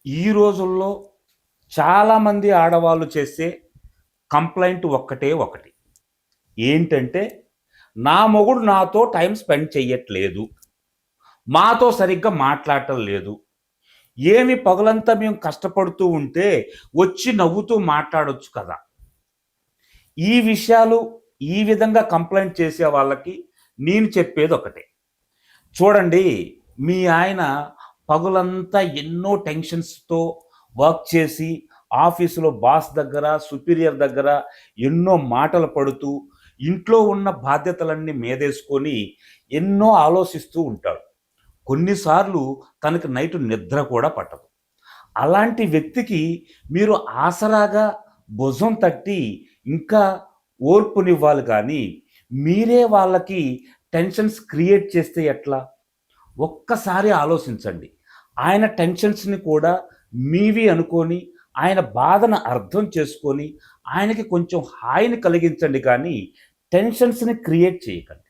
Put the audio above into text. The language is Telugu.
ఈ రోజుల్లో చాలామంది ఆడవాళ్ళు చేసే కంప్లైంట్ ఒక్కటే ఒకటి. ఏంటంటే, నా మొగుడు నాతో టైం స్పెండ్ చెయ్యట్లేదు. మాతో సరిగ్గా మాట్లాడటం లేదు. ఏమి పగలంతా మేము కష్టపడుతూ ఉంటే వచ్చి నవ్వుతూ మాట్లాడొచ్చు కదా! ఈ విషయాలు ఈ విధంగా కంప్లెయింట్ చేసే వాళ్ళకి నేను చెప్పేదొకటే. చూడండి, మీ ఆయన పగలంతా ఎన్నో టెన్షన్స్‌తో వర్క్ చేసి, ఆఫీసులో బాస్ దగ్గర, సుపీరియర్ దగ్గర ఎన్నో మాటలు పడుతూ, ఇంట్లో ఉన్న బాధ్యతలన్నీ మీదేసుకొని ఎన్నో ఆలోచిస్తూ ఉంటాడు. కొన్నిసార్లు తనకి నైట్ నిద్ర కూడా పట్టదు. అలాంటి వ్యక్తికి మీరు ఆసరాగా భుజం తట్టి ఇంకా ఓర్పునివ్వాలి కానీ, మీరే వాళ్ళకి టెన్షన్స్ క్రియేట్ చేస్తే ఎట్లా? ఒక్కసారి ఆలోచించండి. ఆయన టెన్షన్స్‌ని కూడా మీవి అనుకోని, ఆయన బాధను అర్థం చేసుకొని, ఆయనకి కొంచెం హాయిని కలిగించండి కానీ, టెన్షన్స్‌ని క్రియేట్ చేయకండి.